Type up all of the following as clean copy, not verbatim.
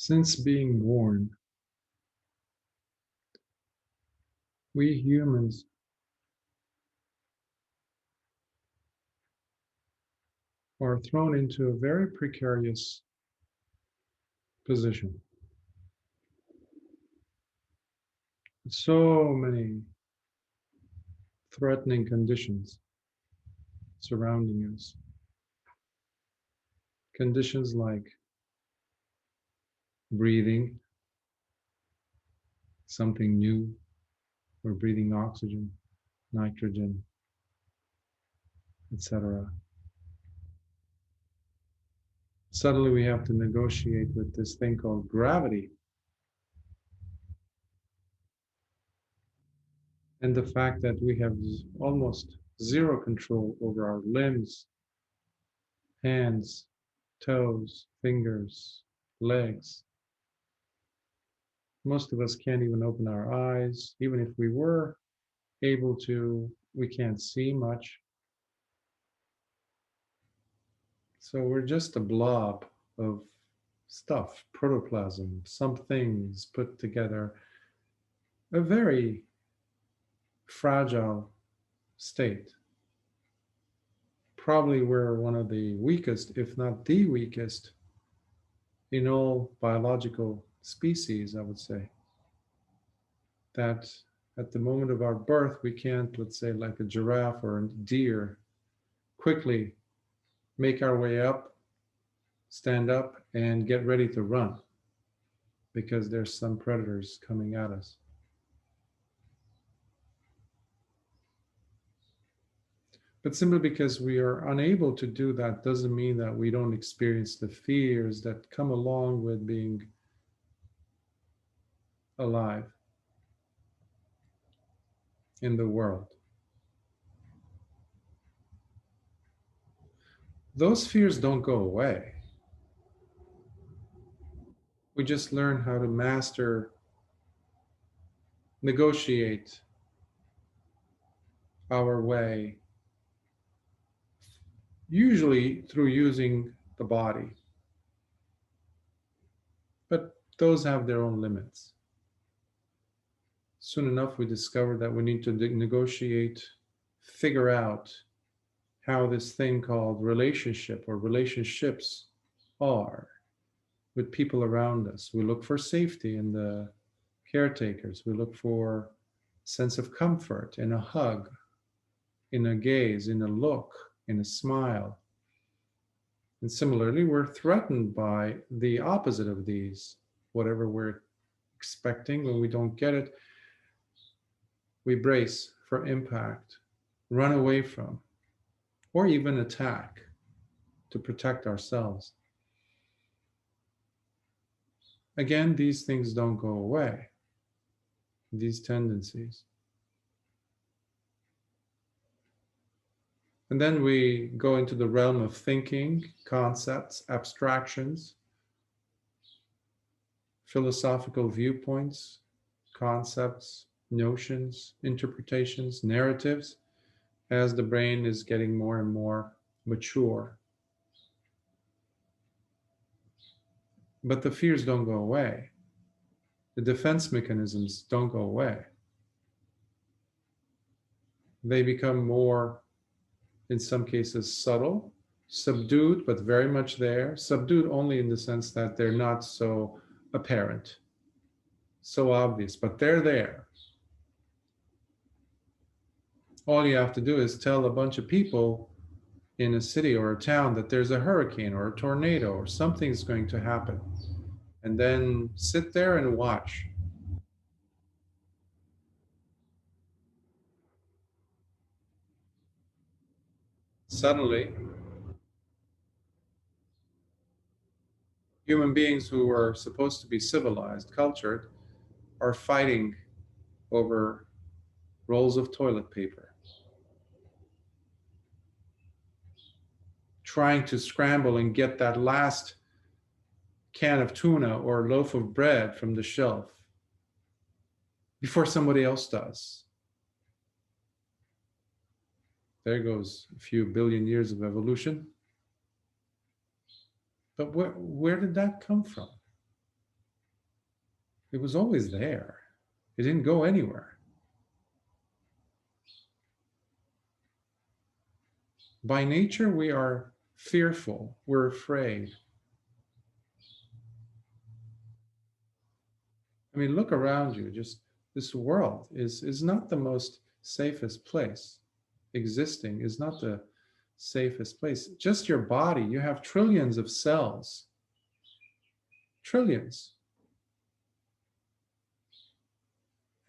Since being born, we humans are thrown into a very precarious position. So many threatening conditions surrounding us. Conditions like breathing something new, or breathing oxygen, nitrogen, etc. Suddenly we have to negotiate with this thing called gravity, and the fact that we have almost zero control over our limbs, hands, toes, fingers, legs. Most of us can't even open our eyes. Even if we were able to, we can't see much. So we're just a blob of stuff, protoplasm, some things put together, a very fragile state. Probably we're one of the weakest, if not the weakest, in all biological species, I would say. That at the moment of our birth, we can't, let's say, like a giraffe or a deer, quickly make our way up, stand up, and get ready to run because there's some predators coming at us. But simply because we are unable to do that doesn't mean that we don't experience the fears that come along with being alive in the world. Those fears don't go away. We just learn how to master, negotiate our way, usually through using the body. But those have their own limits. Soon enough, we discover that we need to negotiate, figure out how this thing called relationship or relationships are with people around us. We look for safety in the caretakers. We look for sense of comfort in a hug, in a gaze, in a look, in a smile. And similarly, we're threatened by the opposite of these. Whatever we're expecting, when we don't get it, we brace for impact, run away from, or even attack to protect ourselves. Again, these things don't go away, these tendencies. And then we go into the realm of thinking, concepts, abstractions, philosophical viewpoints, concepts, notions, interpretations, narratives, as the brain is getting more and more mature. But the fears don't go away. The defense mechanisms don't go away. They become more, in some cases, subtle, subdued, but very much there. Subdued only in the sense that they're not so apparent, so obvious, but they're there. All you have to do is tell a bunch of people in a city or a town that there's a hurricane or a tornado or something's going to happen, and then sit there and watch. Suddenly, human beings who are supposed to be civilized, cultured, are fighting over rolls of toilet paper, trying to scramble and get that last can of tuna or loaf of bread from the shelf before somebody else does. There goes a few billion years of evolution. But where did that come from? It was always there. It didn't go anywhere. By nature, we are fearful. We're afraid. I mean, look around you. Just this world is not the most safest place. Existing is not the safest place. Just your body, you have trillions of cells. Trillions.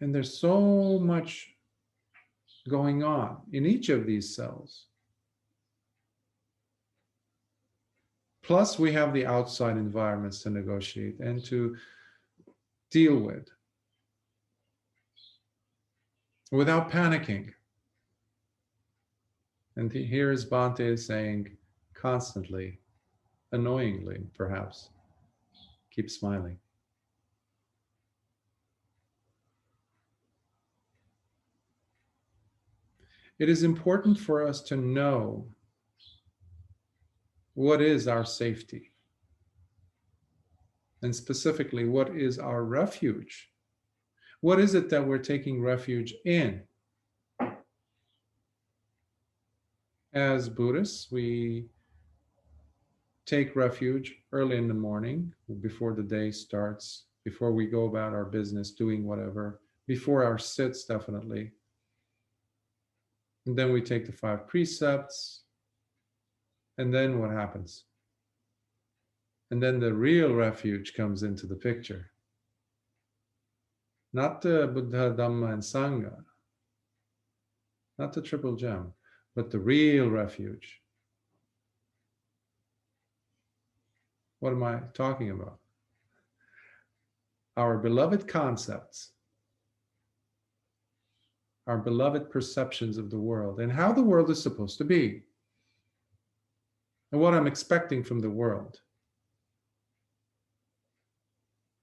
And there's so much going on in each of these cells. Plus, we have the outside environments to negotiate and to deal with without panicking. And here is Bhante saying constantly, annoyingly perhaps, keep smiling. It is important for us to know what is our safety, and specifically, what is our refuge? What is it that we're taking refuge in? As Buddhists, we take refuge early in the morning, before the day starts, before we go about our business, doing whatever, before our sits, definitely. And then we take the 5 precepts. And then what happens? And then the real refuge comes into the picture. Not the Buddha, Dhamma, and Sangha, not the triple gem, but the real refuge. What am I talking about? Our beloved concepts, our beloved perceptions of the world, and how the world is supposed to be, and what I'm expecting from the world,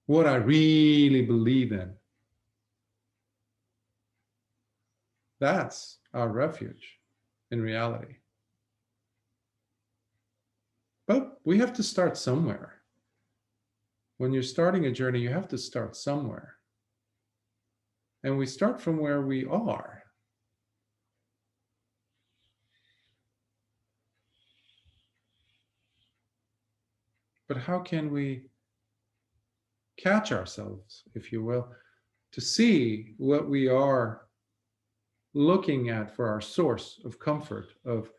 what I really believe in. That's our refuge in reality. But we have to start somewhere. When you're starting a journey, you have to start somewhere. And we start from where we are. But how can we catch ourselves, if you will, to see what we are looking at for our source of comfort, of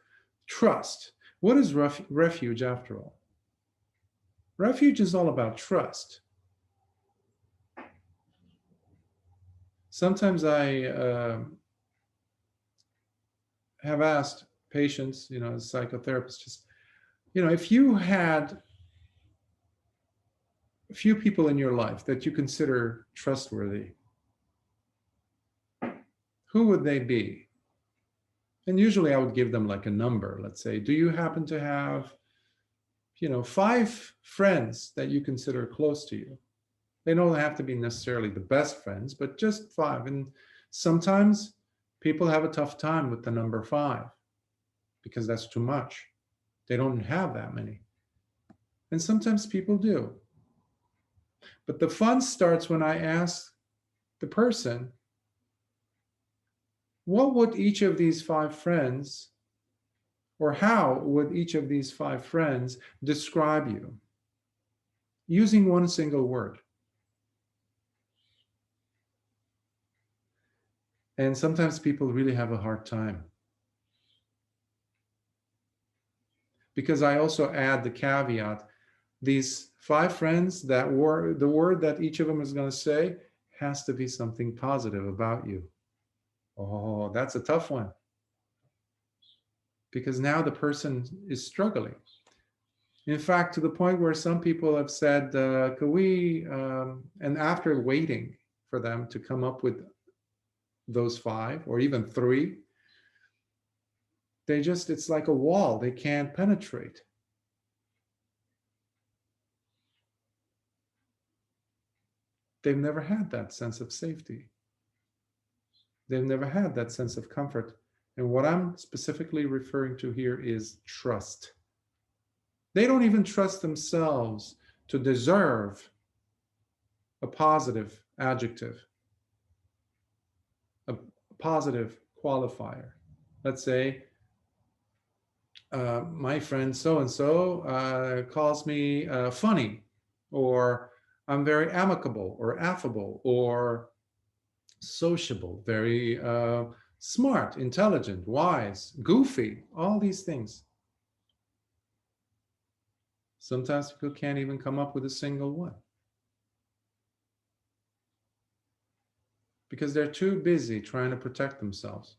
trust? What is refuge after all? Refuge is all about trust. Sometimes I have asked patients, as a psychotherapist, just, if you had a few people in your life that you consider trustworthy, who would they be? And usually I would give them like a number. Let's say, do you happen to have, 5 friends that you consider close to you? They don't have to be necessarily the best friends, but just 5. And sometimes people have a tough time with the number 5 because that's too much. They don't have that many. And sometimes people do. But the fun starts when I ask the person, what would each of these 5 friends, or how would each of these 5 friends describe you? Using one single word. And sometimes people really have a hard time. Because I also add the caveat, these 5 friends, the word that each of them is going to say has to be something positive about you. Oh, that's a tough one. Because now the person is struggling. In fact, to the point where some people have said, could we, and after waiting for them to come up with those 5 or even 3, it's like a wall they can't penetrate. They've never had that sense of safety. They've never had that sense of comfort. And what I'm specifically referring to here is trust. They don't even trust themselves to deserve a positive adjective, a positive qualifier. Let's say, my friend so and so calls me funny, or I'm very amicable or affable or sociable, very smart, intelligent, wise, goofy, all these things. Sometimes people can't even come up with a single one because they're too busy trying to protect themselves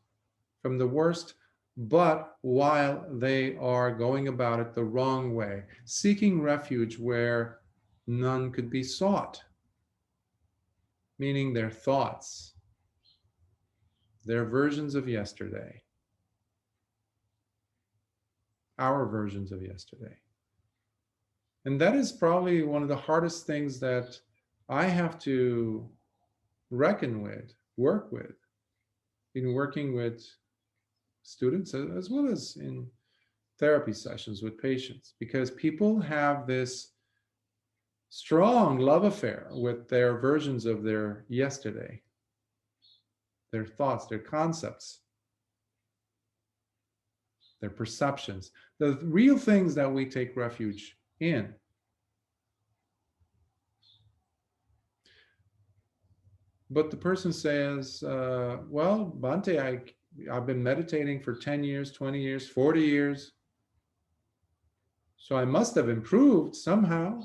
from the worst, but while they are going about it the wrong way, seeking refuge where none could be sought, meaning their thoughts, their versions of yesterday, our versions of yesterday. And that is probably one of the hardest things that I have to reckon with, work with, in working with students as well as in therapy sessions with patients, because people have this strong love affair with their versions of their yesterday, their thoughts, their concepts, their perceptions, the real things that we take refuge in. But the person says, well, Bhante, I've been meditating for 10 years, 20 years, 40 years. So I must have improved somehow.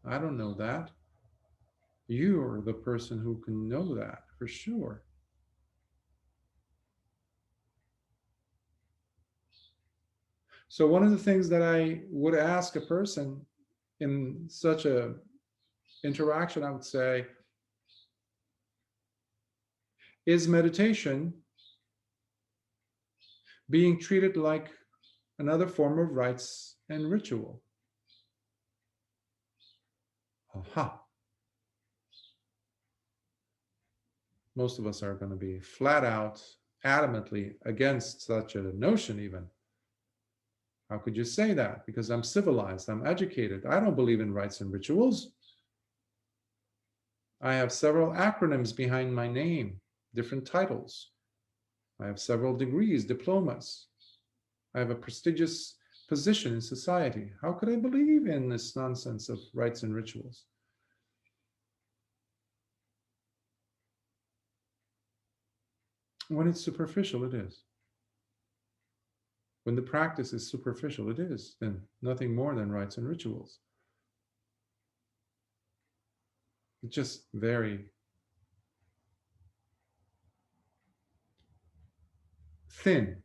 I don't know that. You're the person who can know that for sure. So one of the things that I would ask a person in such a interaction, I would say, is meditation being treated like another form of rites and ritual? Aha. Most of us are going to be flat out, adamantly against such a notion even. How could you say that? Because I'm civilized, I'm educated. I don't believe in rites and rituals. I have several acronyms behind my name, different titles. I have several degrees, diplomas. I have a prestigious position in society. How could I believe in this nonsense of rites and rituals? When it's superficial, it is. When the practice is superficial, it is then nothing more than rites and rituals. It's just very thin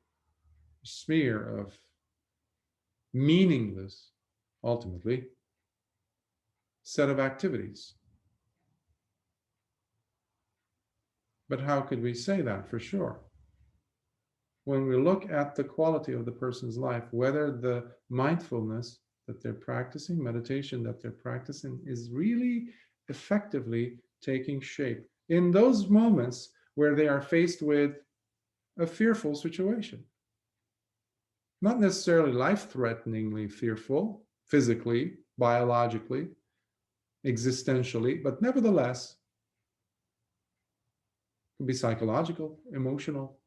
smear of meaningless, ultimately, set of activities. But how could we say that for sure? When we look at the quality of the person's life, whether the mindfulness that they're practicing, meditation that they're practicing, is really effectively taking shape in those moments where they are faced with a fearful situation. Not necessarily life-threateningly fearful, physically, biologically, existentially, but nevertheless, it can be psychological, emotional,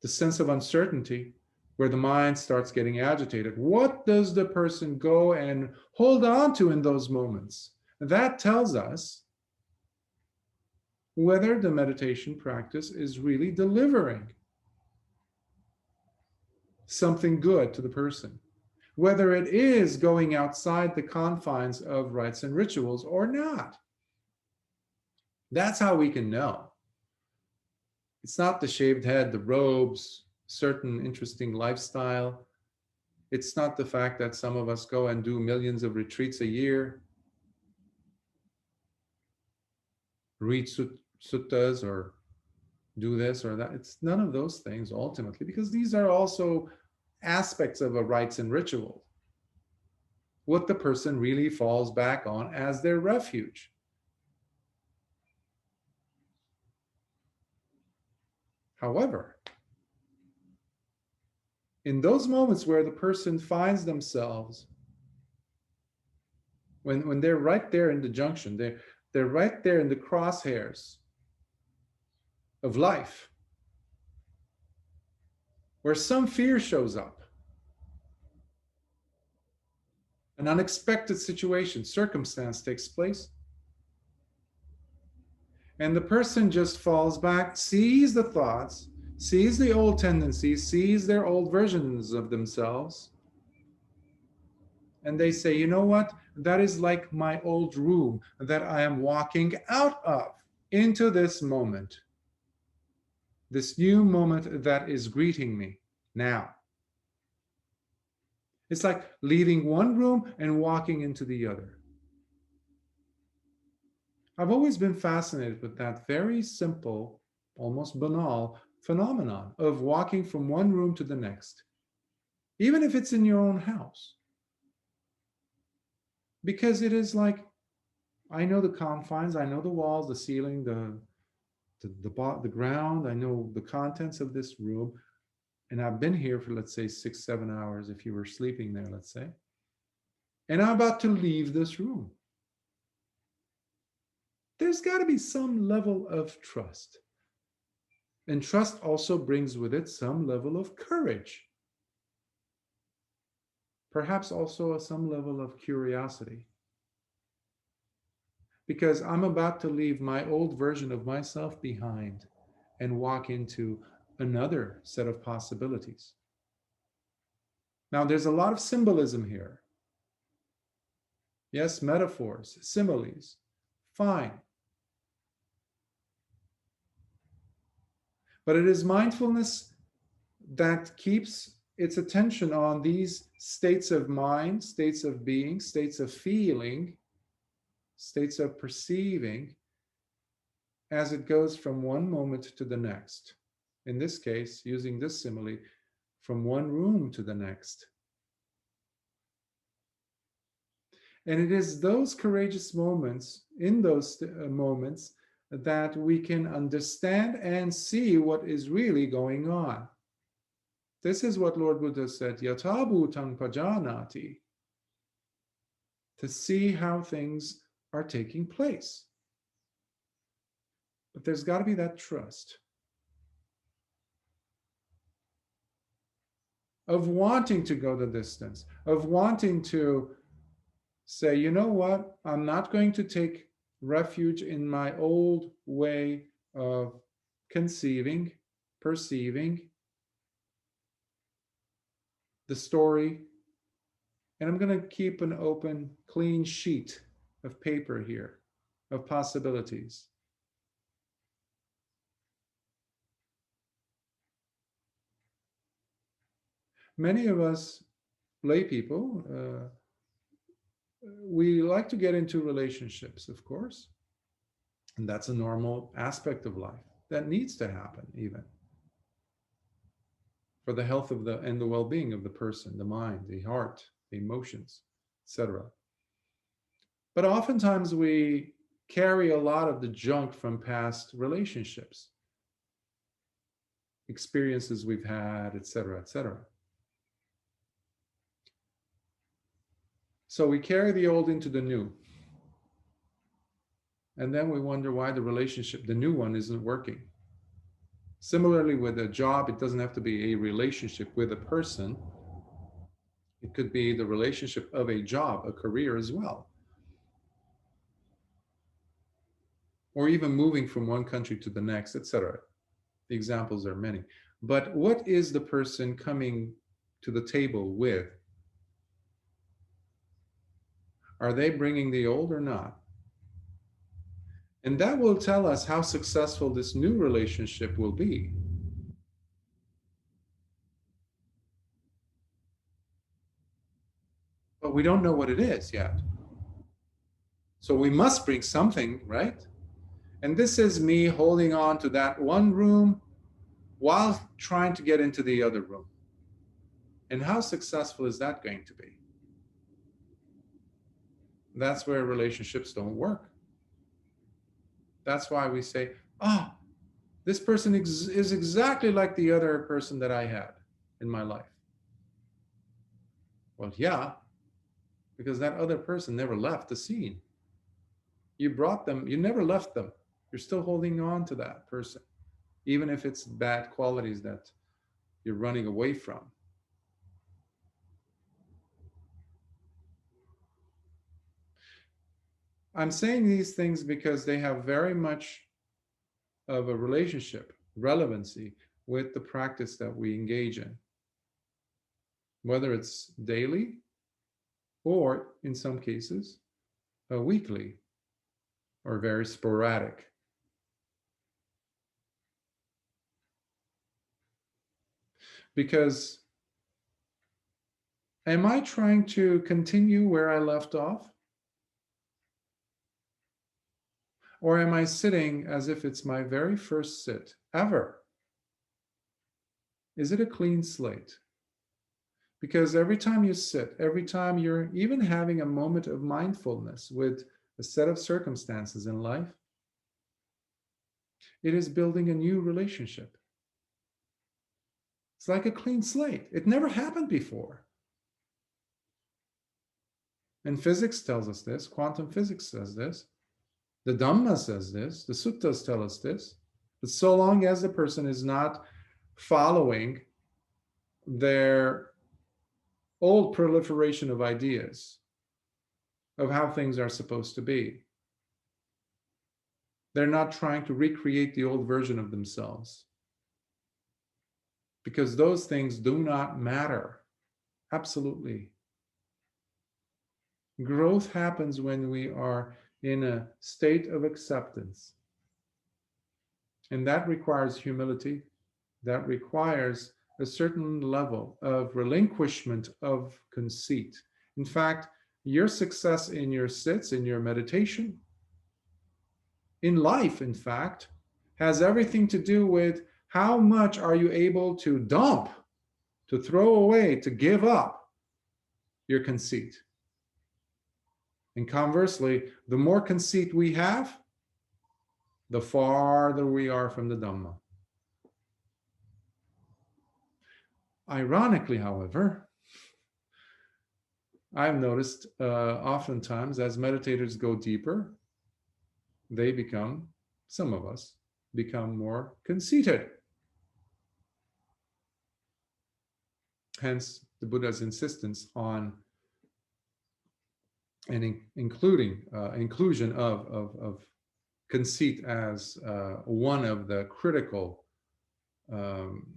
the sense of uncertainty where the mind starts getting agitated. What does the person go and hold on to in those moments? That tells us whether the meditation practice is really delivering something good to the person, whether it is going outside the confines of rites and rituals or not. That's how we can know. It's not the shaved head, the robes, certain interesting lifestyle. It's not the fact that some of us go and do millions of retreats a year, read suttas or do this or that. It's none of those things ultimately, because these are also aspects of a rites and ritual. What the person really falls back on as their refuge. However, in those moments where the person finds themselves when they're right there in the junction, they're right there in the crosshairs of life, where some fear shows up, an unexpected situation, circumstance takes place, and the person just falls back, sees the thoughts, sees the old tendencies, sees their old versions of themselves, and they say, you know what? That is like my old room that I am walking out of into this moment, this new moment that is greeting me now. It's like leaving one room and walking into the other. I've always been fascinated with that very simple, almost banal phenomenon of walking from one room to the next, even if it's in your own house. Because it is like, I know the confines, I know the walls, the ceiling, the ground, I know the contents of this room. And I've been here for, let's say, 6-7 hours, if you were sleeping there, let's say. And I'm about to leave this room. There's got to be some level of trust. And trust also brings with it some level of courage. Perhaps also some level of curiosity. Because I'm about to leave my old version of myself behind and walk into another set of possibilities. Now, there's a lot of symbolism here. Yes, metaphors, similes, fine. But it is mindfulness that keeps its attention on these states of mind, states of being, states of feeling, states of perceiving, as it goes from one moment to the next. In this case, using this simile, from one room to the next. And it is those courageous moments, in those moments, that we can understand and see what is really going on. This is what Lord Buddha said, Yatha bhutang pajanati, to see how things are taking place. But there's got to be that trust of wanting to go the distance, of wanting to say, you know what, I'm not going to take refuge in my old way of conceiving, perceiving the story, and I'm going to keep an open, clean sheet of paper here, of possibilities. Many of us lay people, we like to get into relationships, of course, and that's a normal aspect of life that needs to happen, even for the health of the and the well-being of the person, the mind, the heart, the emotions, etc. But oftentimes we carry a lot of the junk from past relationships, experiences we've had, etc., etc. So we carry the old into the new. And then we wonder why the relationship, the new one, isn't working. Similarly, with a job, it doesn't have to be a relationship with a person. It could be the relationship of a job, a career as well. Or even moving from one country to the next, etc. The examples are many. But what is the person coming to the table with? Are they bringing the old or not? And that will tell us how successful this new relationship will be. But we don't know what it is yet. So we must bring something, right? And this is me holding on to that one room while trying to get into the other room. And how successful is that going to be? That's where relationships don't work. That's why we say, oh, this person is exactly like the other person that I had in my life. Well, yeah, because that other person never left the scene. You brought them, you never left them. You're still holding on to that person, even if it's bad qualities that you're running away from. I'm saying these things because they have very much of a relationship, relevancy with the practice that we engage in, whether it's daily or in some cases, weekly or very sporadic. Because am I trying to continue where I left off? Or am I sitting as if it's my very first sit ever? Is it a clean slate? Because every time you sit, every time you're even having a moment of mindfulness with a set of circumstances in life, it is building a new relationship. It's like a clean slate. It never happened before. And physics tells us this, quantum physics says this, the Dhamma says this, the suttas tell us this. But so long as the person is not following their old proliferation of ideas of how things are supposed to be, they're not trying to recreate the old version of themselves. Because those things do not matter. Absolutely. Growth happens when we are in a state of acceptance. And that requires humility. That requires a certain level of relinquishment of conceit. In fact, your success in your sits, in your meditation, in life, in fact, has everything to do with how much are you able to dump, to throw away, to give up your conceit. And conversely, the more conceit we have, the farther we are from the Dhamma. Ironically, however, I've noticed oftentimes as meditators go deeper, they become, some of us, become more conceited. Hence, the Buddha's insistence on an inclusion of conceit as one of the critical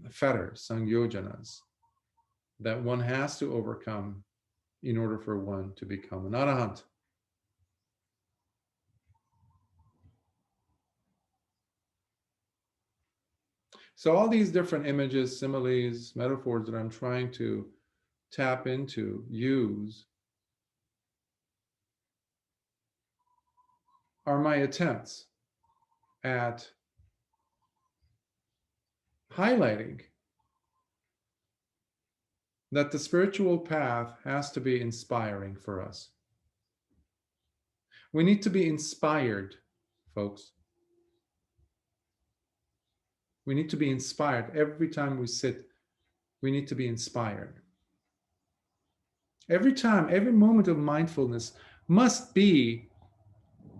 fetters, sangyojanas, that one has to overcome in order for one to become an arahant. So all these different images, similes, metaphors that I'm trying to tap into, use, are my attempts at highlighting that the spiritual path has to be inspiring for us. We need to be inspired, folks. We need to be inspired. Every time we sit, we need to be inspired. Every time, every moment of mindfulness must be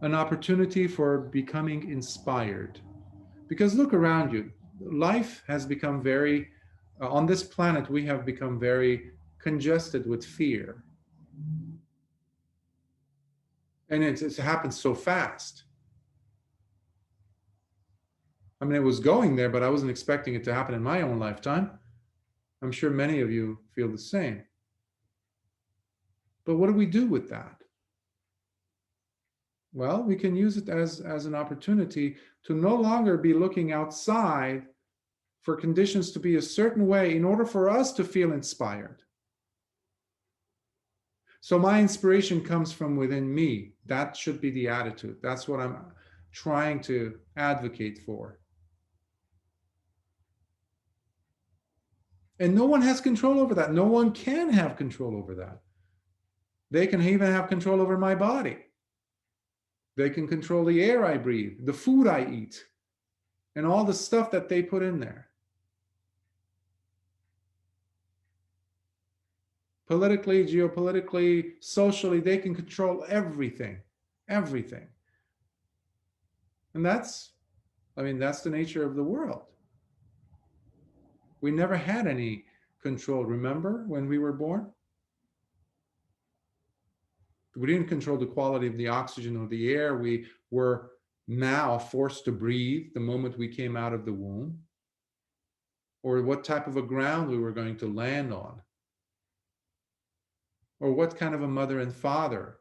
an opportunity for becoming inspired. Because look around you. Life has become very, on this planet, we have become very congested with fear. And it happens so fast. I mean, it was going there, but I wasn't expecting it to happen in my own lifetime. I'm sure many of you feel the same. But what do we do with that? Well, we can use it as an opportunity to no longer be looking outside for conditions to be a certain way in order for us to feel inspired. So my inspiration comes from within me. That should be the attitude. That's what I'm trying to advocate for. And no one has control over that. No one can have control over that. They can even have control over my body. They can control the air I breathe, the food I eat, and all the stuff that they put in there. Politically, geopolitically, socially, they can control everything, everything. And that's the nature of the world. We never had any control. Remember when we were born? We didn't control the quality of the oxygen or the air we were now forced to breathe the moment we came out of the womb, or what type of a ground we were going to land on, or what kind of a mother and father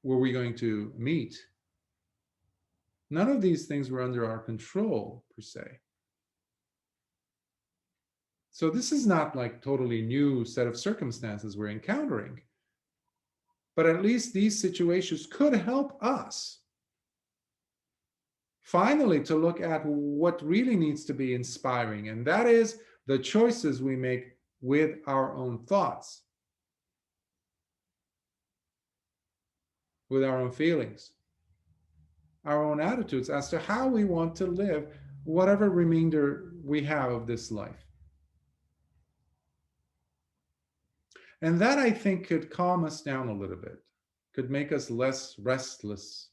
were we going to meet. None of these things were under our control, per se. So this is not like totally new set of circumstances we're encountering. But at least these situations could help us finally to look at what really needs to be inspiring, and that is the choices we make with our own thoughts, with our own feelings, our own attitudes as to how we want to live whatever remainder we have of this life. And that, I think, could calm us down a little bit, could make us less restless.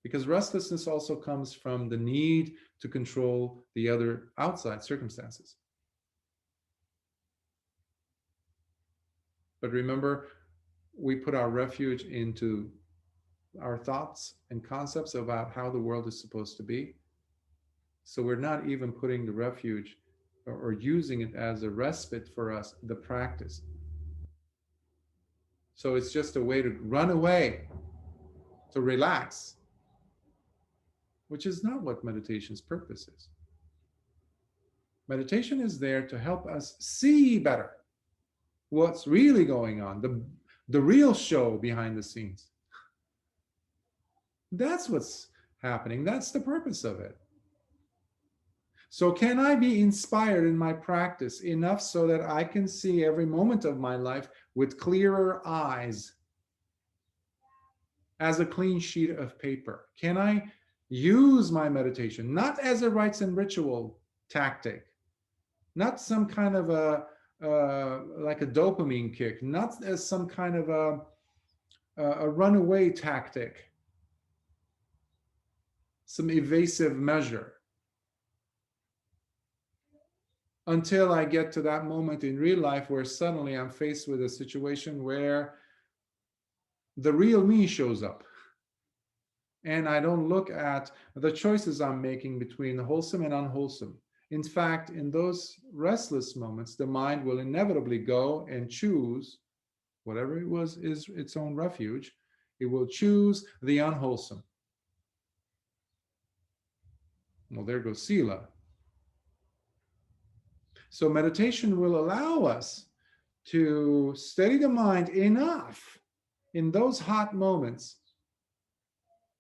Because restlessness also comes from the need to control the other outside circumstances. But remember, we put our refuge into our thoughts and concepts about how the world is supposed to be. So we're not even putting the refuge or using it as a respite for us, the practice. So it's just a way to run away, to relax, which is not what meditation's purpose is. Meditation is there to help us see better what's really going on, the real show behind the scenes. That's what's happening. That's the purpose of it. So can I be inspired in my practice enough so that I can see every moment of my life with clearer eyes, as a clean sheet of paper? Can I use my meditation not as a rites and ritual tactic, not some kind of like a dopamine kick, not as some kind of a runaway tactic, some evasive measure, until I get to that moment in real life where suddenly I'm faced with a situation where the real me shows up. And I don't look at the choices I'm making between wholesome and unwholesome. In fact, in those restless moments, the mind will inevitably go and choose whatever it was is its own refuge. It will choose the unwholesome. Well, there goes Sila. So meditation will allow us to steady the mind enough in those hot moments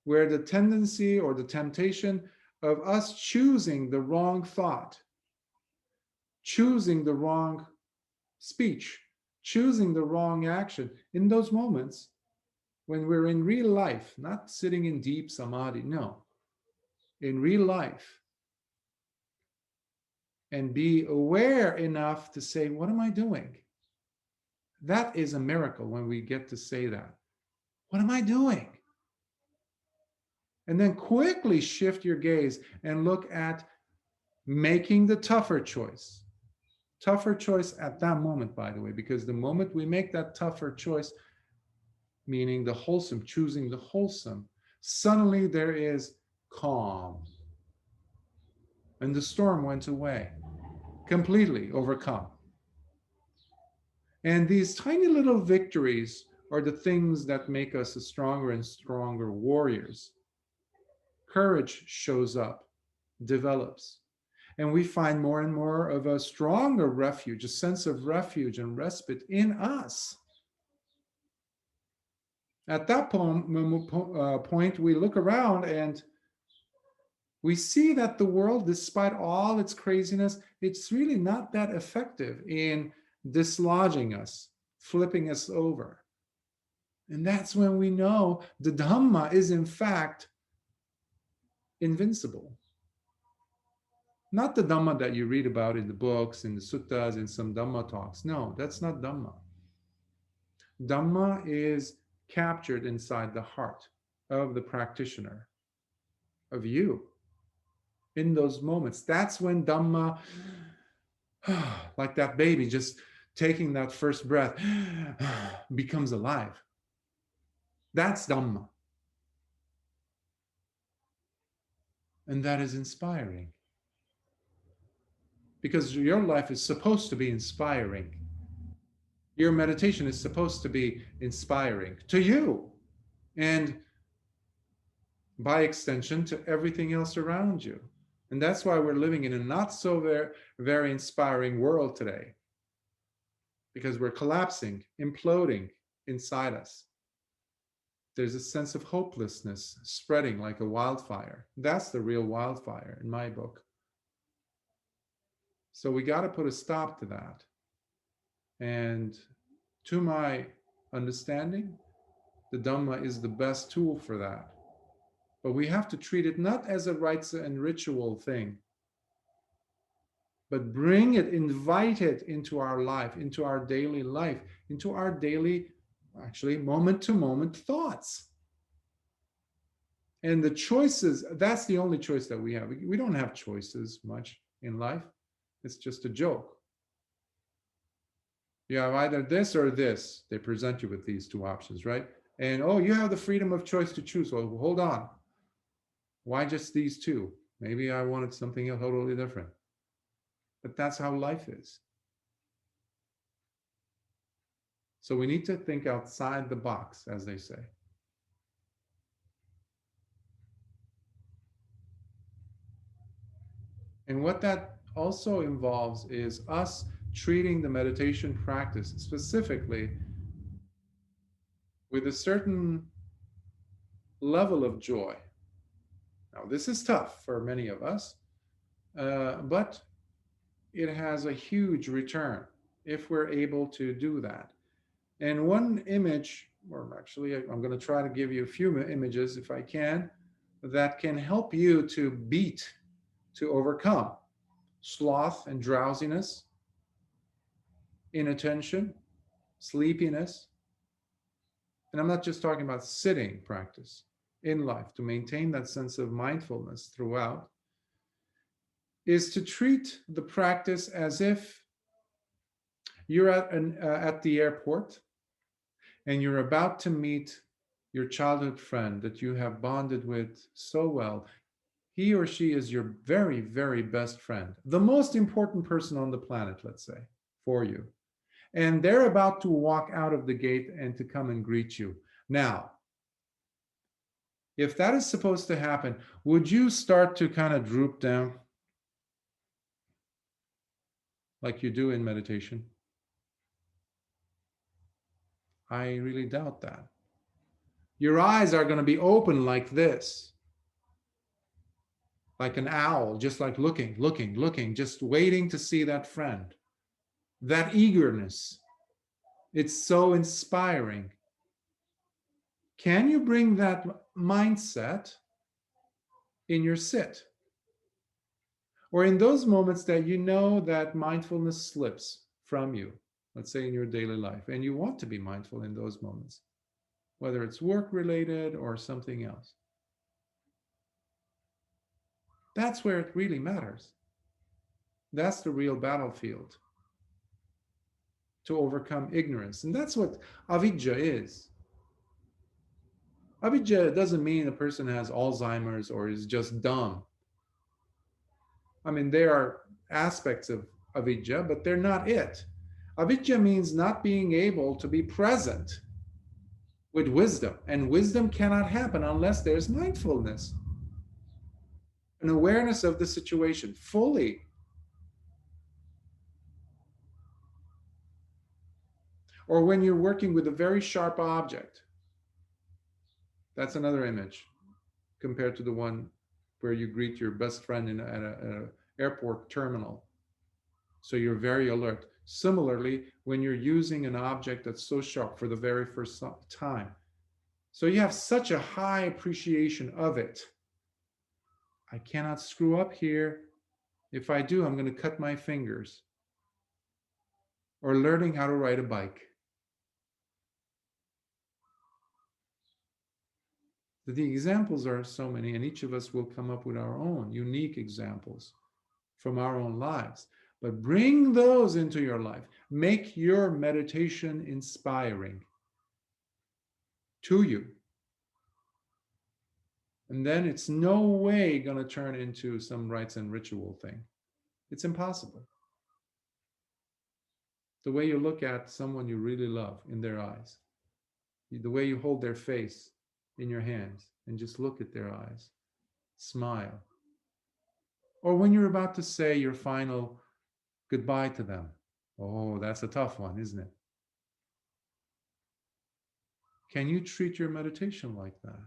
where the tendency or the temptation of us choosing the wrong thought, choosing the wrong speech, choosing the wrong action, in those moments when we're in real life, not sitting in deep samadhi, no, in real life, and be aware enough to say, what am I doing? That is a miracle when we get to say that. What am I doing? And then quickly shift your gaze and look at making the tougher choice. Tougher choice at that moment, by the way, because the moment we make that tougher choice, meaning the wholesome, choosing the wholesome, suddenly there is calm. And the storm went away, completely overcome. And these tiny little victories are the things that make us stronger and stronger warriors. Courage shows up, develops, and we find more and more of a stronger refuge, a sense of refuge and respite in us. At that point, we look around and we see that the world, despite all its craziness, it's really not that effective in dislodging us, flipping us over. And that's when we know the Dhamma is in fact invincible. Not the Dhamma that you read about in the books, in the suttas, in some Dhamma talks. No, that's not Dhamma. Dhamma is captured inside the heart of the practitioner, of you, in those moments. That's when Dhamma, like that baby just taking that first breath, becomes alive. That's Dhamma. And that is inspiring. Because your life is supposed to be inspiring. Your meditation is supposed to be inspiring to you. And by extension, to everything else around you. And that's why we're living in a not so very, very inspiring world today. Because we're collapsing, imploding inside us. There's a sense of hopelessness spreading like a wildfire. That's the real wildfire in my book. So we got to put a stop to that. And to my understanding, the Dhamma is the best tool for that. But we have to treat it not as a rites and ritual thing, but bring it, invite it into our life, into our daily life, into our daily, actually, moment-to-moment thoughts. And the choices, that's the only choice that we have. We don't have choices much in life. It's just a joke. You have either this or this. They present you with these two options, right? And, oh, you have the freedom of choice to choose. Well, hold on. Why just these two? Maybe I wanted something totally different. But that's how life is. So we need to think outside the box, as they say. And what that also involves is us treating the meditation practice specifically with a certain level of joy. Now, this is tough for many of us, but it has a huge return if we're able to do that. And one image, or actually, I'm going to try to give you a few images if I can, that can help you to overcome sloth and drowsiness, inattention, sleepiness. And I'm not just talking about sitting practice in life, to maintain that sense of mindfulness throughout, is to treat the practice as if you're at the airport and you're about to meet your childhood friend that you have bonded with so well. He or she is your very, very best friend, the most important person on the planet, let's say, for you. And they're about to walk out of the gate and to come and greet you. Now, if that is supposed to happen, would you start to kind of droop down like you do in meditation? I really doubt that. Your eyes are going to be open like this, like an owl, just like looking, just waiting to see that friend. That eagerness, it's so inspiring. Can you bring that mindset in your sit? Or in those moments that you know that mindfulness slips from you, let's say in your daily life, and you want to be mindful in those moments, whether it's work related or something else. That's where it really matters. That's the real battlefield to overcome ignorance. And that's what avidya is. Avidya doesn't mean a person has Alzheimer's or is just dumb. I mean, there are aspects of avidya, but they're not it. Avidya means not being able to be present with wisdom. And wisdom cannot happen unless there's mindfulness, an awareness of the situation fully. Or when you're working with a very sharp object. That's another image compared to the one where you greet your best friend at an airport terminal. So you're very alert. Similarly, when you're using an object that's so sharp for the very first time. So you have such a high appreciation of it. I cannot screw up here. If I do, I'm going to cut my fingers. Or learning how to ride a bike. The examples are so many, and each of us will come up with our own unique examples from our own lives. But bring those into your life. Make your meditation inspiring to you. And then it's no way going to turn into some rites and ritual thing. It's impossible. The way you look at someone you really love in their eyes, the way you hold their face in your hands and just look at their eyes, smile. Or when you're about to say your final goodbye to them. Oh, that's a tough one, isn't it? Can you treat your meditation like that?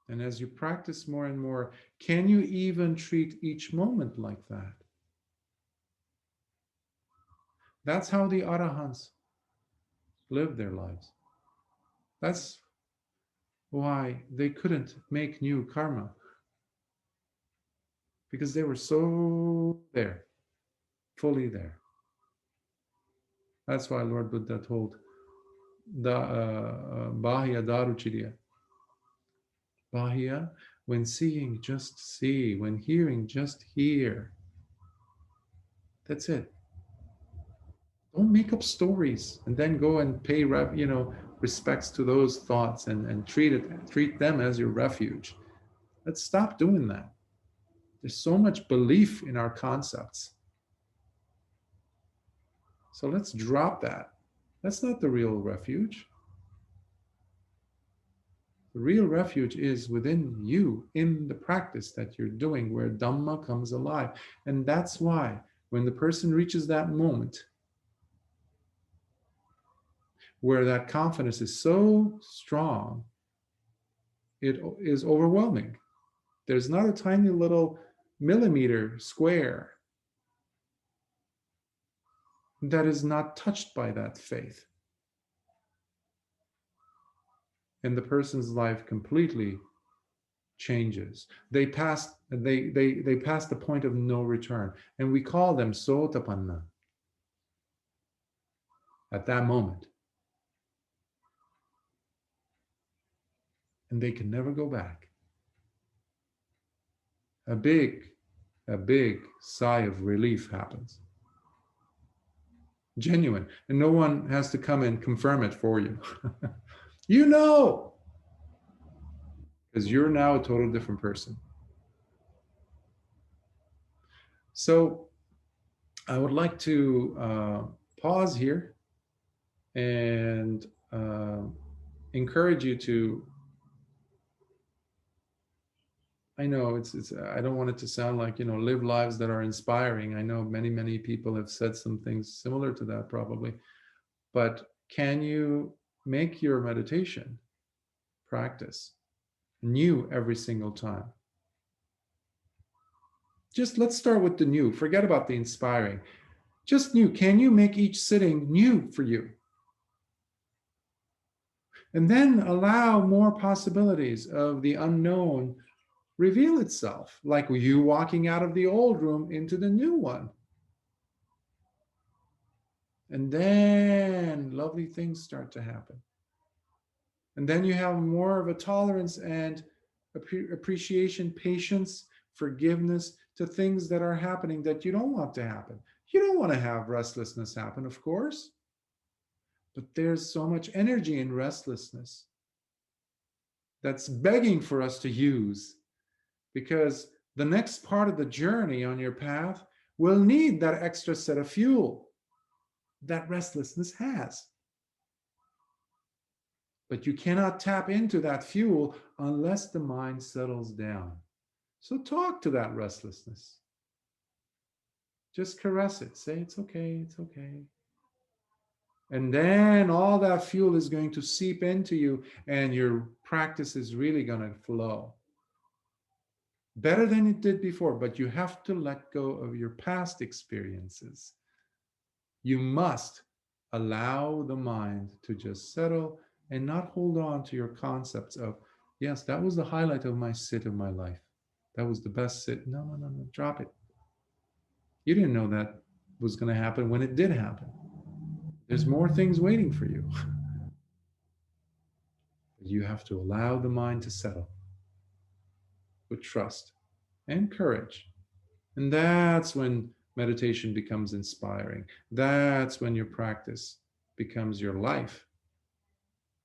And as you practice more and more, can you even treat each moment like that? That's how the Arahants live their lives. That's why they couldn't make new karma, because they were so there, fully there. That's why Lord Buddha told Bahya Daruchirya. Bahya, when seeing, just see. When hearing, just hear. That's it. Don't make up stories and then go and pay respects to those thoughts and treat them as your refuge. Let's stop doing that. There's so much belief in our concepts. So let's drop that. That's not the real refuge. The real refuge is within you, in the practice that you're doing, where Dhamma comes alive. And that's why when the person reaches that moment where that confidence is so strong, it is overwhelming. There's not a tiny little millimeter square that is not touched by that faith. And the person's life completely changes. They pass the point of no return. And we call them sotapanna at that moment. And they can never go back. A big sigh of relief happens. Genuine. And no one has to come and confirm it for you. You know, because you're now a total different person. So I would like to pause here and encourage you to, I know it's I don't want it to sound like, live lives that are inspiring. I know many people have said some things similar to that probably, but can you make your meditation practice new every single time? Just let's start with the new. Forget about the inspiring. Just new. Can you make each sitting new for you? And then allow more possibilities of the unknown reveal itself, like you walking out of the old room into the new one. And then lovely things start to happen. And then you have more of a tolerance and appreciation, patience, forgiveness to things that are happening that you don't want to happen. You don't want to have restlessness happen, of course. But there's so much energy in restlessness that's begging for us to use, because the next part of the journey on your path will need that extra set of fuel that restlessness has. But you cannot tap into that fuel unless the mind settles down. So talk to that restlessness. Just caress it. Say, it's okay, it's okay. And then all that fuel is going to seep into you, and your practice is really going to flow better than it did before. But you have to let go of your past experiences. You must allow the mind to just settle and not hold on to your concepts of Yes, that was the highlight of my sit of my life. That was the best sit. No, no, no, no, drop it. You didn't know that was going to happen when it did happen. There's more things waiting for you. You have to allow the mind to settle with trust and courage. And that's when meditation becomes inspiring. That's when your practice becomes your life.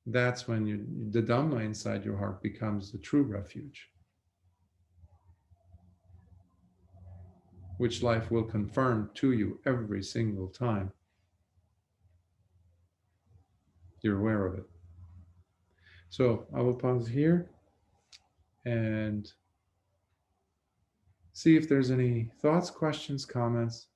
That's when the Dhamma inside your heart becomes the true refuge, which life will confirm to you every single time you're aware of it. So I will pause here and see if there's any thoughts, questions, comments.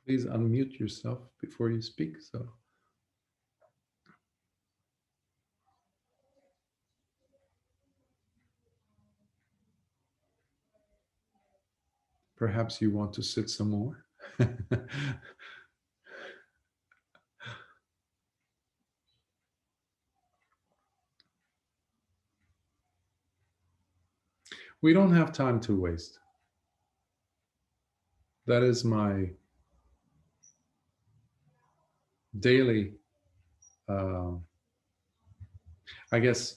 Please unmute yourself before you speak. So perhaps you want to sit some more. We don't have time to waste. That is my daily, I guess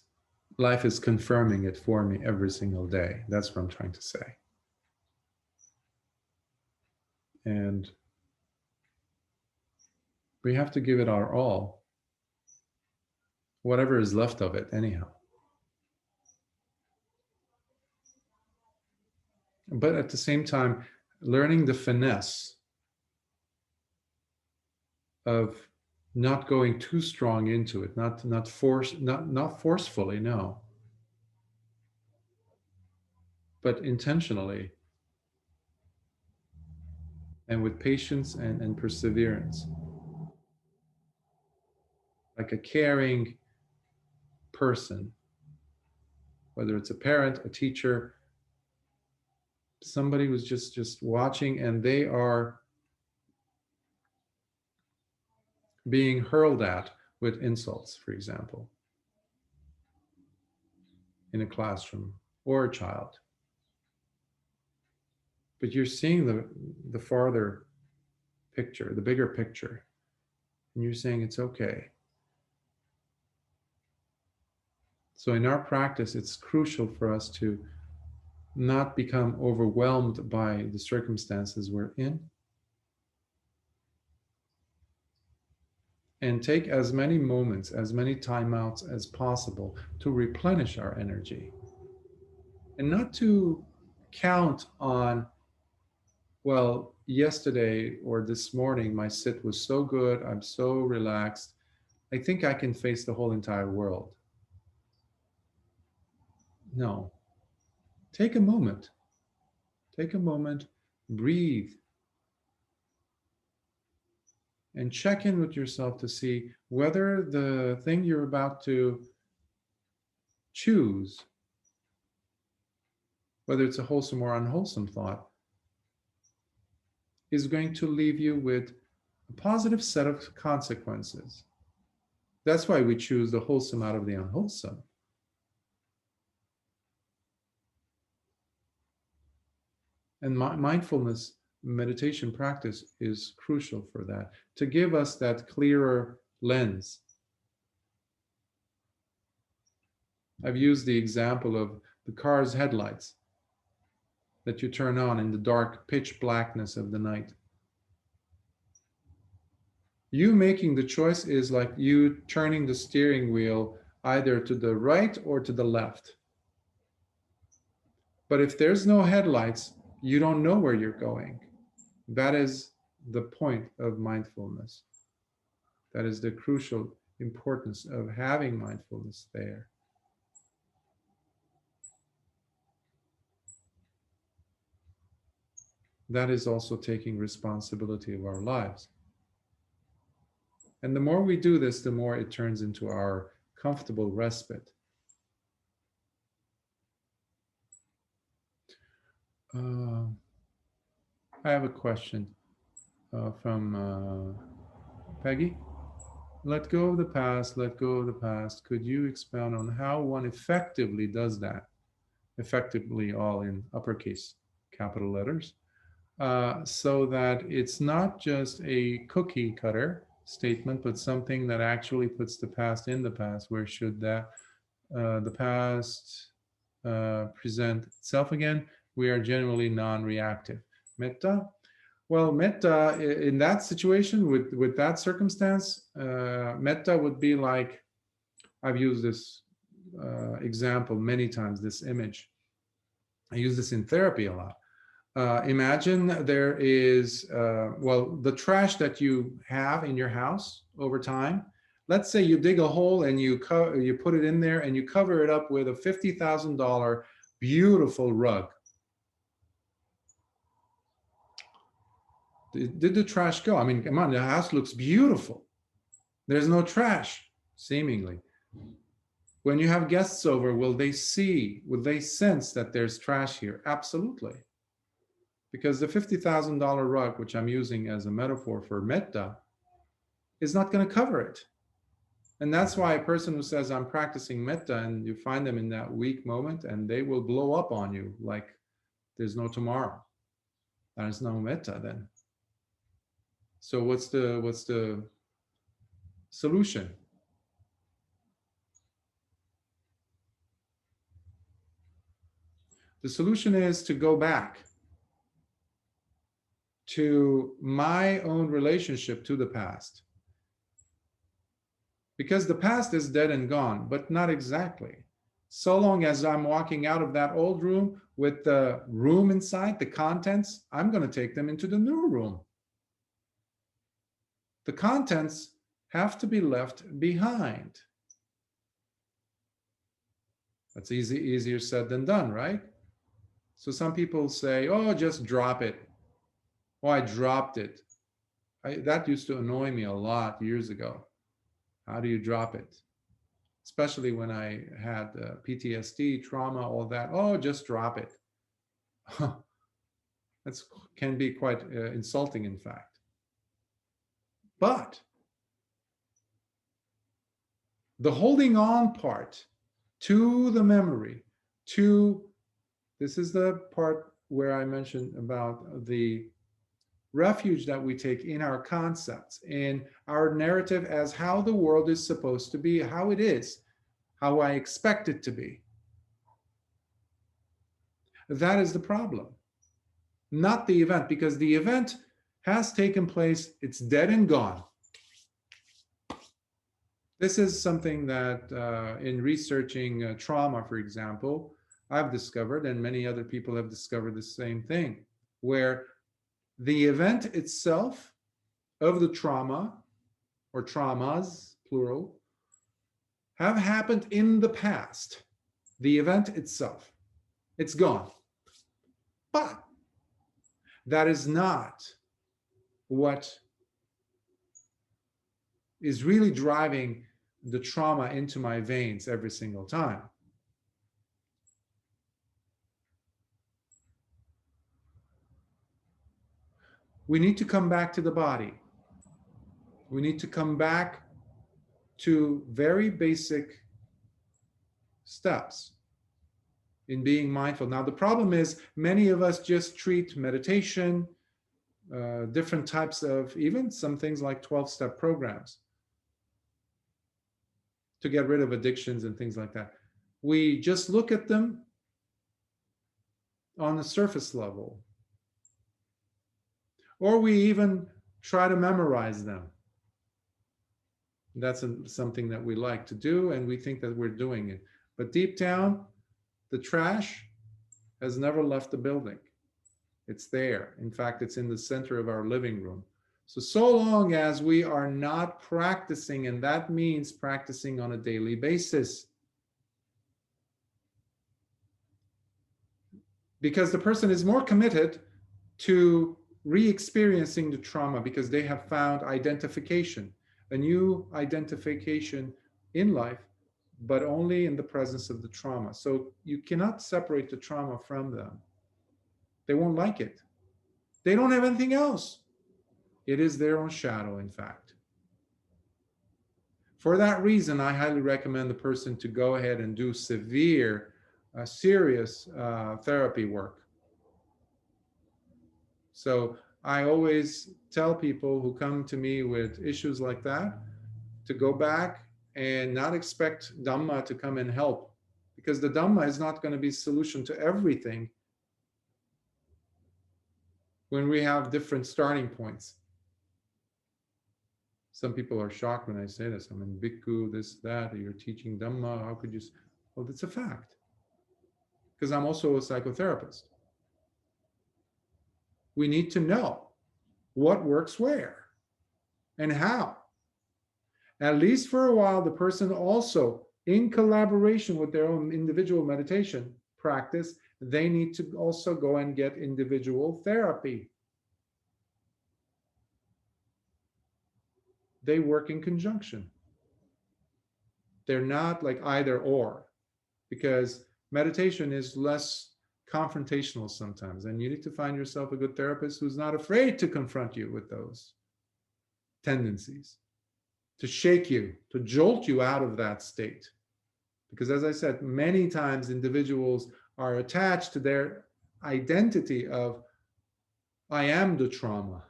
life is confirming it for me every single day. That's what I'm trying to say. And we have to give it our all, whatever is left of it, anyhow. But at the same time, learning the finesse of not going too strong into it, not forcefully, no, but intentionally and with patience and perseverance, like a caring person, whether it's a parent, a teacher, somebody who's just watching, and they are being hurled at with insults, for example, in a classroom or a child. But you're seeing the farther picture, the bigger picture, and you're saying it's okay. So in our practice, it's crucial for us to not become overwhelmed by the circumstances we're in, and take as many moments, as many timeouts as possible to replenish our energy, and not to count on, well, yesterday or this morning my sit was so good, I'm so relaxed, I think I can face the whole entire world. No. Take a moment. Take a moment, breathe, and check in with yourself to see whether the thing you're about to choose, whether it's a wholesome or unwholesome thought, is going to leave you with a positive set of consequences. That's why we choose the wholesome out of the unwholesome. And mindfulness meditation practice is crucial for that, to give us that clearer lens. I've used the example of the car's headlights that you turn on in the dark pitch blackness of the night. You making the choice is like you turning the steering wheel either to the right or to the left. But if there's no headlights, you don't know where you're going. That is the point of mindfulness. That is the crucial importance of having mindfulness there. That is also taking responsibility of our lives. And the more we do this, the more it turns into our comfortable respite. I have a question from Peggy. Let go of the past, let go of the past. Could you expound on how one effectively does that? Effectively, all in uppercase capital letters, so that it's not just a cookie cutter statement, but something that actually puts the past in the past. Where should that the past present itself again? We are generally non-reactive. Metta. Well, metta in that situation with that circumstance, metta would be like, I've used this example many times. This image, I use this in therapy a lot. Imagine there is, well, the trash that you have in your house over time. Let's say you dig a hole and you put it in there and you cover it up with a $50,000 beautiful rug. Did the trash go? I mean, come on, the house looks beautiful. There's no trash, seemingly. When you have guests over, will they sense that there's trash here? Absolutely. Because the $50,000 rug, which I'm using as a metaphor for metta, is not going to cover it. And that's why a person who says, I'm practicing metta, and you find them in that weak moment, and they will blow up on you like there's no tomorrow. There's no metta then. So what's the solution? The solution is to go back to my own relationship to the past. Because the past is dead and gone, but not exactly. So long as I'm walking out of that old room with the room inside, the contents, I'm going to take them into the new room. The contents have to be left behind. That's easier said than done, right? So some people say, oh, just drop it. Oh, I dropped it. That used to annoy me a lot years ago. How do you drop it? Especially when I had PTSD, trauma, all that. Oh, just drop it. That can be quite insulting, in fact. But the holding on part to the memory, this is the part where I mentioned about the refuge that we take in our concepts, in our narrative as how the world is supposed to be, how it is, how I expect it to be. That is the problem, not the event, because the event has taken place, it's dead and gone. This is something that in researching trauma, for example, I've discovered, and many other people have discovered the same thing, where the event itself of the trauma, or traumas, plural, have happened in the past. The event itself, it's gone. But that is not what is really driving the trauma into my veins every single time. We need to come back to the body. We need to come back to very basic steps in being mindful. Now, the problem is many of us just treat meditation, different types of, even some things like 12-step programs to get rid of addictions and things like that. We just look at them on the surface level, or we even try to memorize them. That's something that we like to do, and we think that we're doing it. But deep down, the trash has never left the building. It's there. In fact, it's in the center of our living room. So long as we are not practicing, and that means practicing on a daily basis. Because the person is more committed to re-experiencing the trauma because they have found identification, a new identification in life, but only in the presence of the trauma. So you cannot separate the trauma from them. They won't like it. They don't have anything else. It is their own shadow, in fact. For that reason, I highly recommend the person to go ahead and do severe, serious therapy work. So I always tell people who come to me with issues like that to go back and not expect Dhamma to come and help, because the Dhamma is not going to be solution to everything when we have different starting points. Some people are shocked when I say this. I mean, Bhikkhu, this, that, you're teaching Dhamma. How could you? Well, it's a fact. Because I'm also a psychotherapist. We need to know what works where and how. At least for a while, the person also, in collaboration with their own individual meditation practice, they need to also go and get individual therapy. They work in conjunction. They're not like either or, because meditation is less confrontational sometimes, and you need to find yourself a good therapist who's not afraid to confront you with those tendencies, to shake you, to jolt you out of that state. Because as I said, many times individuals are attached to their identity of, I am the trauma.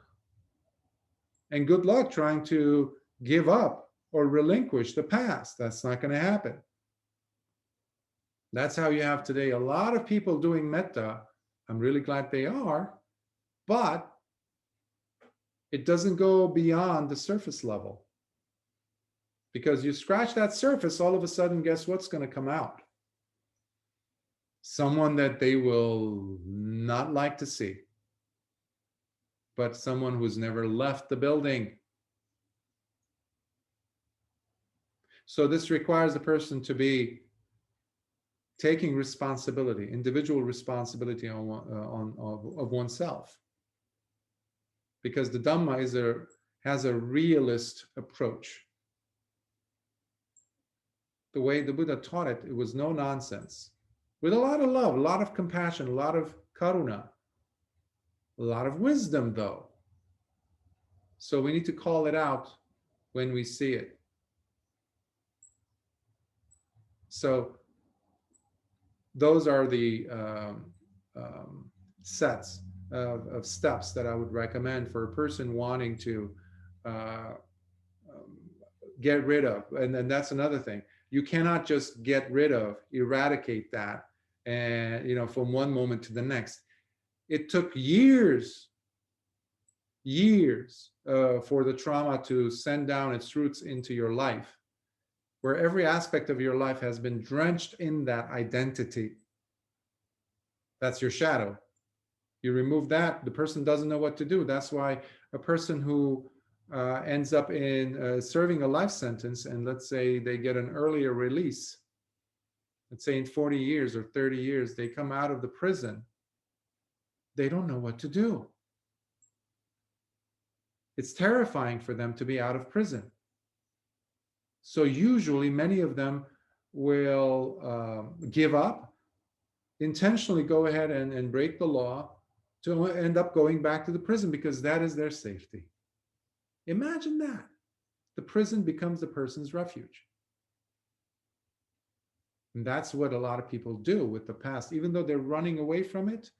And good luck trying to give up or relinquish the past. That's not going to happen. That's how you have today a lot of people doing metta. I'm really glad they are, but it doesn't go beyond the surface level. Because you scratch that surface, all of a sudden, guess what's going to come out? Someone that they will not like to see, but someone who's never left the building. So this requires the person to be taking responsibility, individual responsibility of oneself. Because the Dhamma has a realist approach. The way the Buddha taught it, it was no nonsense. With a lot of love, a lot of compassion, a lot of karuna, a lot of wisdom, though. So we need to call it out when we see it. So those are the sets of steps that I would recommend for a person wanting to get rid of. And then that's another thing. You cannot just get rid of, eradicate that, and from one moment to the next. It took years for the trauma to send down its roots into your life, where every aspect of your life has been drenched in that identity. That's your shadow. You remove that, the person doesn't know what to do. That's why a person who ends up in serving a life sentence, and let's say they get an earlier release, let's say in 40 years or 30 years, they come out of the prison, they don't know what to do. It's terrifying for them to be out of prison. So usually many of them will give up, intentionally go ahead and break the law to end up going back to the prison, because that is their safety. Imagine that. The prison becomes the person's refuge. And that's what a lot of people do with the past, even though they're running away from it.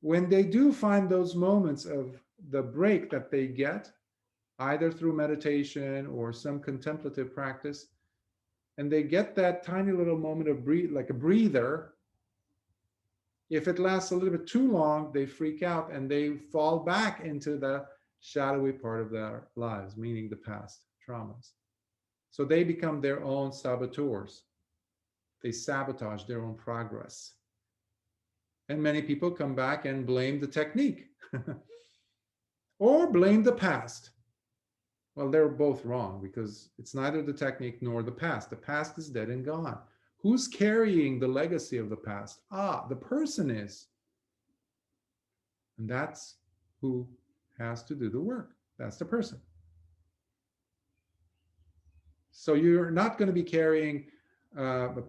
When they do find those moments of the break that they get, either through meditation or some contemplative practice, and they get that tiny little moment of breathe, like a breather. If it lasts a little bit too long, they freak out and they fall back into the shadowy part of their lives, meaning the past traumas. So they become their own saboteurs. They sabotage their own progress. And many people come back and blame the technique or blame the past. Well, they're both wrong, because it's neither the technique nor the past. The past is dead and gone. Who's carrying the legacy of the past? The person is. And that's who has to do the work. That's the person. So you're not going to be carrying,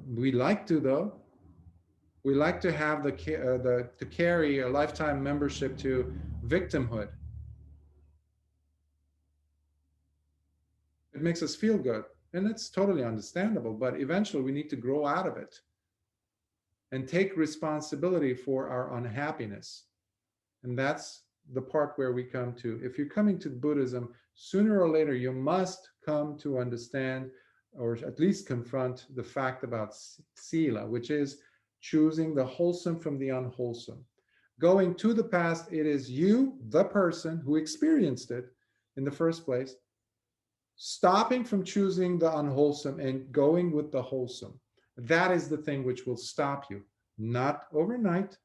we like to though, We like to have to carry a lifetime membership to victimhood. It makes us feel good, and it's totally understandable, but eventually we need to grow out of it and take responsibility for our unhappiness. And that's the part where we come to, if you're coming to Buddhism, sooner or later you must come to understand, or at least confront, the fact about sila, which is choosing the wholesome from the unwholesome. Going to the past, it is you, the person who experienced it in the first place, stopping from choosing the unwholesome and going with the wholesome. That is the thing which will stop you, not overnight.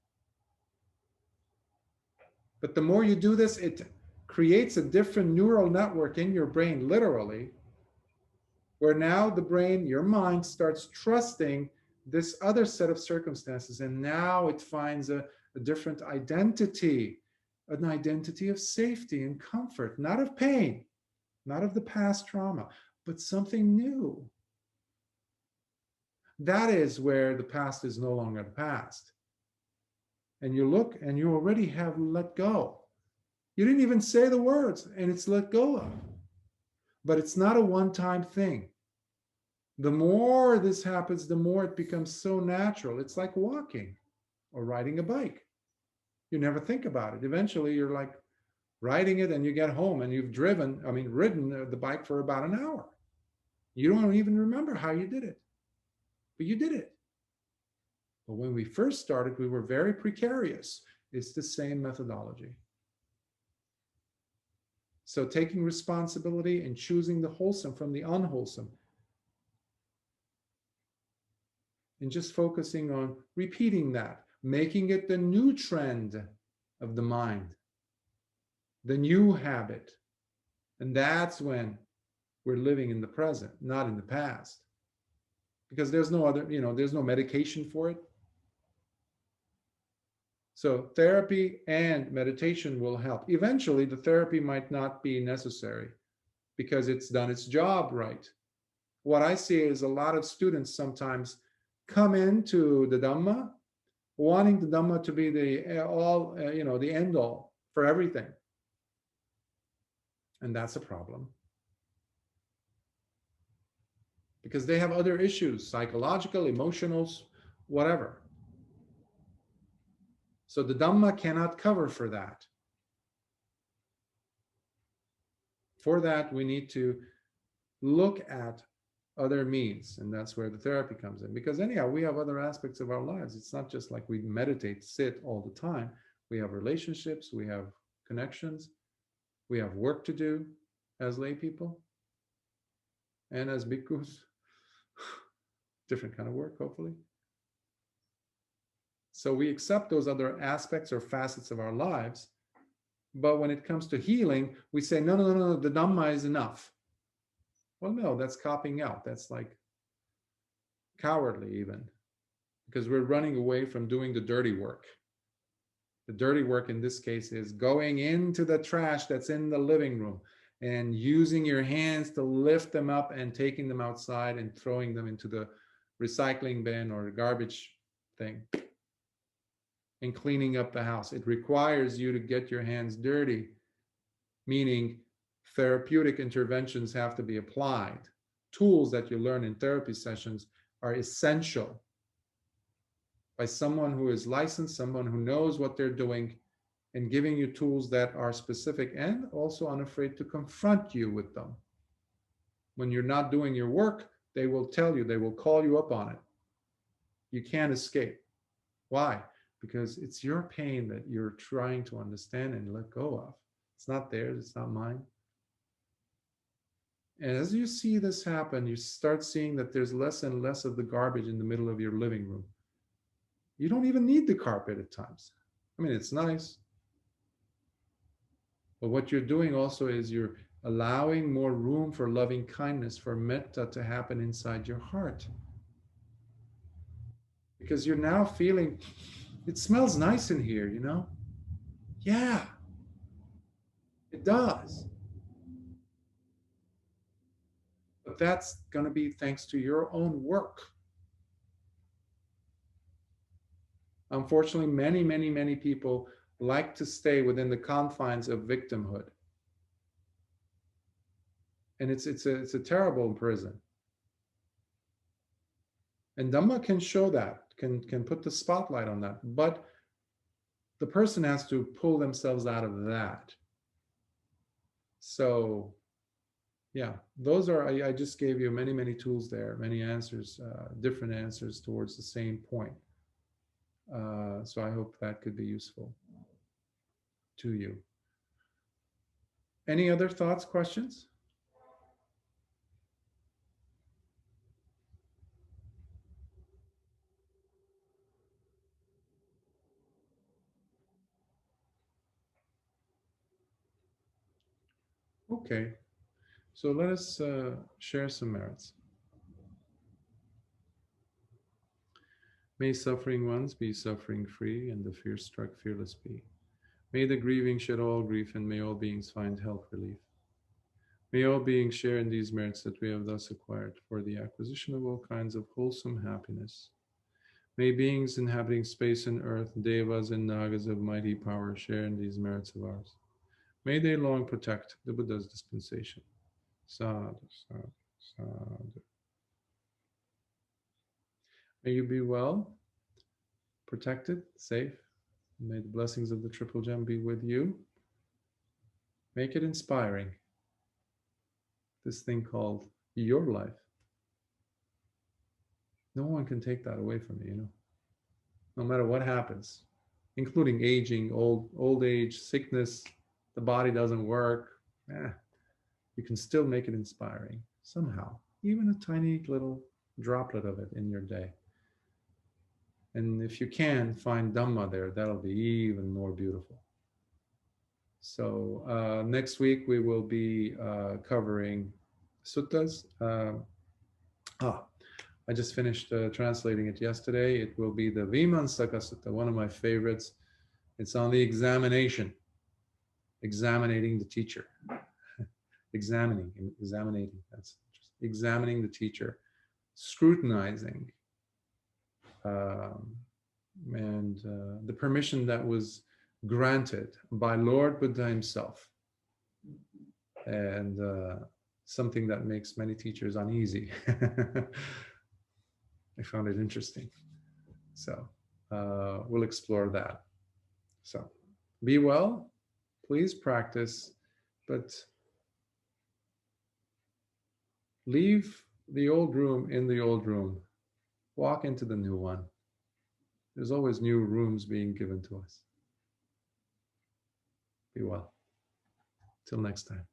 But the more you do this, it creates a different neural network in your brain, literally, where now the brain, your mind, starts trusting this other set of circumstances. And now it finds a different identity, an identity of safety and comfort, not of pain, not of the past trauma, but something new. That is where the past is no longer the past. And you look and you already have let go. You didn't even say the words and it's let go of. But it's not a one-time thing. The more this happens, the more it becomes so natural. It's like walking or riding a bike. You never think about it. Eventually you're like riding it and you get home and you've ridden the bike for about an hour. You don't even remember how you did it, but you did it. But when we first started, we were very precarious. It's the same methodology. So taking responsibility and choosing the wholesome from the unwholesome, and just focusing on repeating that, making it the new trend of the mind, the new habit. And that's when we're living in the present, not in the past. Because there's no other, there's no medication for it. So therapy and meditation will help. Eventually, the therapy might not be necessary because it's done its job right. What I see is a lot of students sometimes come into the Dhamma wanting the Dhamma to be the all, the end all for everything. And that's a problem. Because they have other issues, psychological, emotional, whatever. So the Dhamma cannot cover for that. For that, we need to look at other means, and that's where the therapy comes in. Because anyhow, we have other aspects of our lives. It's not just like we meditate, sit all the time. We have relationships, we have connections, we have work to do as lay people and as bhikkhus. Different kind of work, hopefully. So we accept those other aspects or facets of our lives. But when it comes to healing, we say, no, the Dhamma is enough. Well, no, that's copying out. That's like cowardly even, because we're running away from doing the dirty work. The dirty work in this case is going into the trash that's in the living room and using your hands to lift them up and taking them outside and throwing them into the recycling bin or garbage thing and cleaning up the house. It requires you to get your hands dirty, meaning therapeutic interventions have to be applied. Tools that you learn in therapy sessions are essential by someone who is licensed, someone who knows what they're doing, and giving you tools that are specific and also unafraid to confront you with them. When you're not doing your work, they will tell you, they will call you up on it. You can't escape. Why? Because it's your pain that you're trying to understand and let go of. It's not theirs, it's not mine. And as you see this happen, you start seeing that there's less and less of the garbage in the middle of your living room. You don't even need the carpet at times. I mean, it's nice. But what you're doing also is you're allowing more room for loving kindness, for metta to happen inside your heart. Because you're now feeling, it smells nice in here, Yeah, it does. But that's going to be thanks to your own work. Unfortunately, many people like to stay within the confines of victimhood. And it's a terrible prison. And Dhamma can show that, can put the spotlight on that. But the person has to pull themselves out of that. So yeah, those are, I just gave you many tools there, many answers, different answers towards the same point. So I hope that could be useful to you. Any other thoughts, questions? Okay, so let us share some merits. May suffering ones be suffering free, and the fear struck fearless be. May the grieving shed all grief, and may all beings find health relief. May all beings share in these merits that we have thus acquired for the acquisition of all kinds of wholesome happiness. May beings inhabiting space and earth, devas and nagas of mighty power, share in these merits of ours. May they long protect the Buddha's dispensation. Sadhu, sadhu, sadhu. May you be well, protected, safe. May the blessings of the Triple Gem be with you. Make it inspiring. This thing called your life. No one can take that away from you, no matter what happens, including aging, old age, sickness, the body doesn't work. You can still make it inspiring somehow, even a tiny little droplet of it in your day. And if you can find Dhamma there, that'll be even more beautiful. So next week we will be covering suttas. I just finished translating it yesterday. It will be the Vimansaka Sutta, one of my favorites. It's on the examinating the teacher. examining, that's examining the teacher, scrutinizing, and the permission that was granted by Lord Buddha himself, and something that makes many teachers uneasy. I found it interesting. So we'll explore that. So be well, please practice, but leave the old room in the old room. Walk into the new one. There's always new rooms being given to us. Be well. Till next time.